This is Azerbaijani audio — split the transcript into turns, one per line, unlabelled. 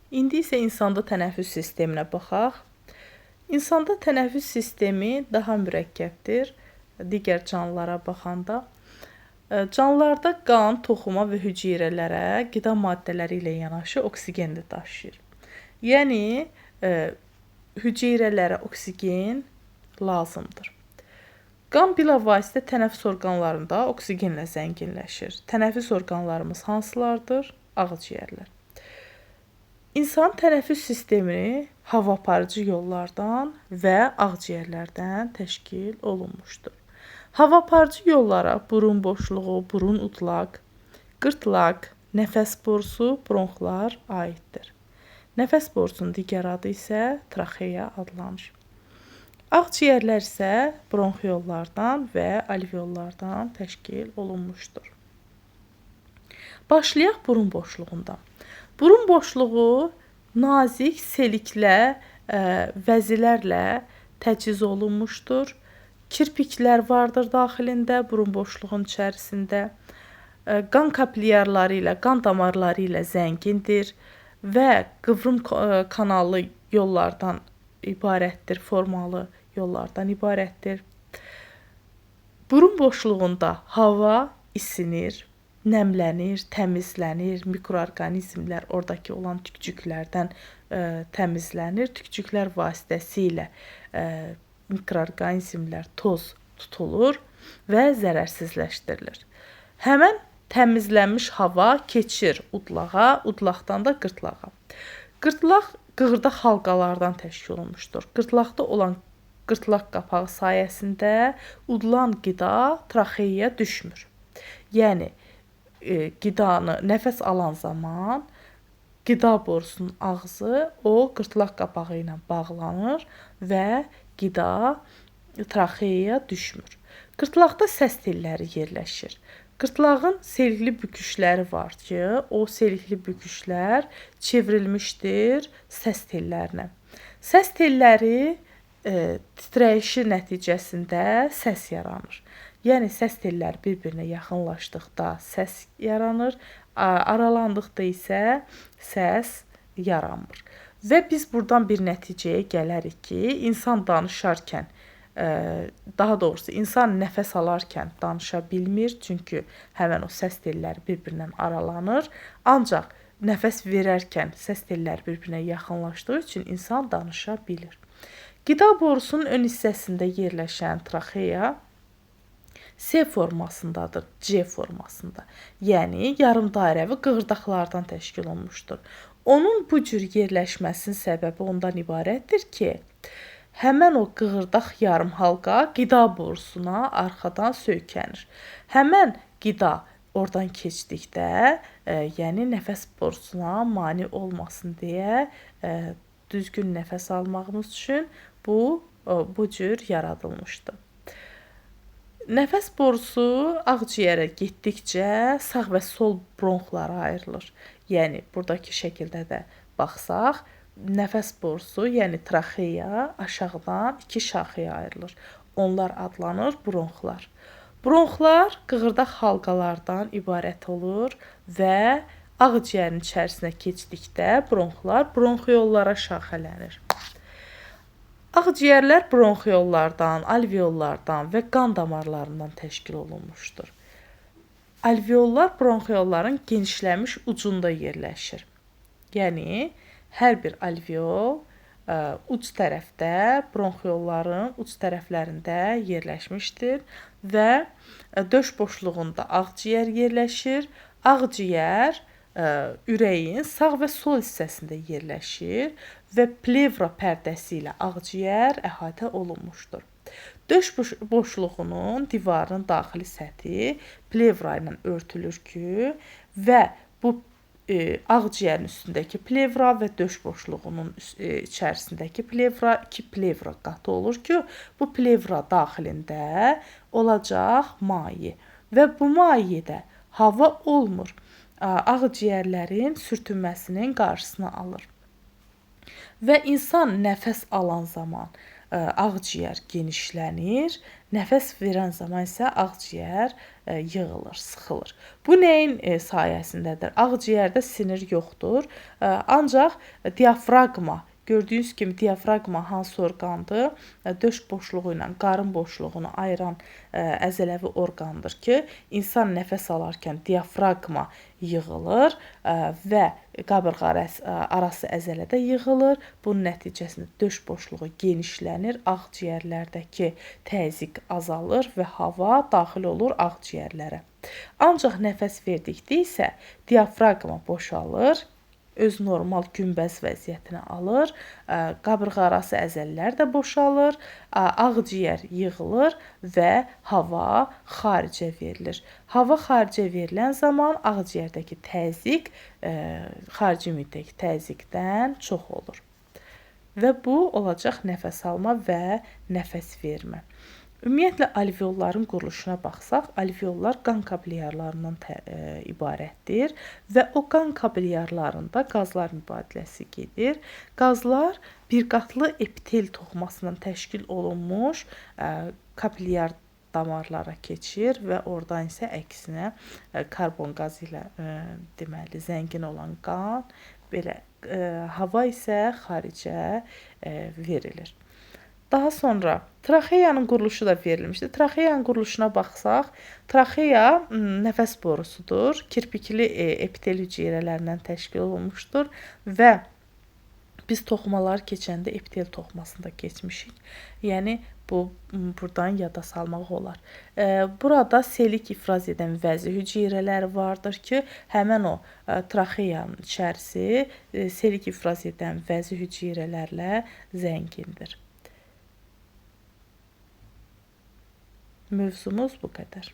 İndi isə insanda tənəffüs sisteminə baxaq. İnsanda tənəffüs sistemi daha mürəkkəbdir digər canlılara baxanda. Canlılarda qan, toxuma və hüceyrələrə qida maddələri ilə yanaşı oksigen də daşıyır. Yəni, hüceyrələrə oksigen lazımdır. Qan bilavasitə tənəffüs orqanlarında oksigenlə zənginləşir. Tənəffüs orqanlarımız hansılardır? Ağciyərlər. İnsanın tənəffüs sistemi hava aparıcı yollardan və ağciyərlərdən təşkil olunmuşdur. Hava aparıcı yollara burun boşluğu, burun utlaq, qırtlaq, nəfəs borusu, bronxlar aiddir. Nəfəs borusunun digər adı isə traxeya adlanır. Ağciyərlər isə bronxiyollardan və alveollardan təşkil olunmuşdur. Başlayaq burun boşluğundan. Burun boşluğu nazik seliklə, vəzilərlə təchiz olunmuşdur. Kirpiklər vardır daxilində, burun boşluğun içərisində. Qan kapillyarları ilə, qan damarları ilə zəngindir və qıvrım kanallı yollardan ibarətdir, formalı yollardan ibarətdir. Burun boşluğunda hava isinir, nəmlənir, təmizlənir, mikroorqanizmlər oradakı olan tükcüklərdən təmizlənir. Tükcüklər vasitəsilə mikroorqanizmlər toz tutulur və zərərsizləşdirilir. Həmən təmizlənmiş hava keçir udlağa, udlaqdan da qırtlağa. Qırtlaq qığırdaq halqalardan təşkil olunmuşdur. Qırtlaqda olan qırtlaq qapağı sayəsində udulan qida traxeyaya düşmür. Yəni, qidanı nəfəs alan zaman qida borusunun ağzı o qırtlaq qapağı ilə bağlanır və qida traxeyaya düşmür. Qırtlaqda səs telləri yerləşir. Qırtlağın selikli büküşləri var ki, o selikli büküşlər çevrilmişdir səs tellərinə. Səs telləri titrəyişi nəticəsində səs yaranır. Yəni, səs telləri bir-birinə yaxınlaşdıqda səs yaranır, aralandıqda isə səs yaranmır. Və biz buradan bir nəticəyə gələrik ki, insan danışarkən, daha doğrusu, insan nəfəs alarkən danışa bilmir, çünki həmən o səs telləri bir-birindən aralanır. Ancaq nəfəs verərkən səs telləri bir-birinə yaxınlaşdığı üçün insan danışa bilir. Qida borusunun ön hissəsində yerləşən traxeya S formasındadır, C formasında. Yəni, yarımdairəvi qığırdaqlardan təşkil olunmuşdur. Onun bu cür yerləşməsinin səbəbi ondan ibarətdir ki, həmən o qığırdaq yarım halqa qida borusuna arxadan söykənir. Həmən qida oradan keçdikdə, yəni nəfəs borusuna mane olmasın deyə, düzgün nəfəs almağımız üçün bu cür yaradılmışdır. Nəfəs borusu ağciyərə getdikcə sağ və sol bronxlara ayrılır. Yəni, buradakı şəkildə də baxsaq, nəfəs borusu, yəni traxeya aşağıdan iki şaxəyə ayrılır. Onlar adlanır bronxlar. Bronxlar qığırdaq halqalardan ibarət olur və ağciyərin içərisinə keçdikdə bronxlar bronxiyollara şaxələnir. Ağciyərlər bronxiyollardan, alveollardan və qan damarlarından təşkil olunmuşdur. Alveollar bronxiyolların genişlənmiş ucunda yerləşir. Yəni, hər bir alveol uc tərəfdə, bronxiyolların uc tərəflərində yerləşmişdir və döş boşluğunda ağciyər yerləşir. Ağciyər ürəyin sağ və sol hissəsində yerləşir və plevra pərdəsi ilə ağciyər əhatə olunmuşdur. Döş boşluğunun divarının daxili səthi plevra ilə örtülür ki, və bu ağciyərin üstündəki plevra və döş boşluğunun içərisindəki plevra iki plevra qatı olur ki, bu plevra daxilində olacaq maye və bu mayedə hava olmur. Ağciyərlərin sürtünməsinin qarşısını alır. Və insan nəfəs alan zaman ağciyər genişlənir. Nəfəs verən zaman isə ağciyər yığılır, sıxılır. Bu nəyin sayəsindədir? Ağciyərdə sinir yoxdur, ancaq diafraqma, gördüyünüz kimi diafraqma hansı orqandır? Döş boşluğu ilə qarın boşluğunu ayıran əzələvi orqandır ki, insan nəfəs alarkən diafraqma yığılır və qabırğa arası əzələ də yığılır. Bunun nəticəsində döş boşluğu genişlənir, ağciyərlərdəki təzyiq azalır və hava daxil olur ağciyərlərə. Ancaq nəfəs verdikdə isə diafraqma boşalır, öz normal günbəz vəziyyətini alır, qabırğa arası əzəllər də boşalır, ağciyər yığılır və hava xaricə verilir. Hava xaricə verilən zaman ağciyərdəki təzyiq xarici mühitdəki təzyiqdən çox olur. Və bu olacaq nəfəs alma və nəfəs vermə. Ümumiyyətlə, alveolların quruluşuna baxsaq, alveollar qan kapilyarlarından ibarətdir və o qan kapilyarlarında qazlar mübadiləsi gedir. Qazlar birqatlı epitel toxumasından təşkil olunmuş kapilyar damarlara keçir və oradan isə əksinə karbon qazı ilə deməli zəngin olan qan, belə hava isə xaricə verilir. Daha sonra traxeyanın quruluşu da verilmişdir. Traxeyanın quruluşuna baxsaq, traxeya nəfəs borusudur. Kirpikli epitel hüceyrələrindən təşkil olunmuşdur və biz toxumalar keçəndə epitel toxumasında keçmişik. Yəni buradan yada salmaq olar. Burada selik ifraz edən vəzi hüceyrələri vardır ki, həmin o traxeyanın içərisi selik ifraz edən vəzi hüceyrələrlə zəngindir. Mövzumuz bu qədər.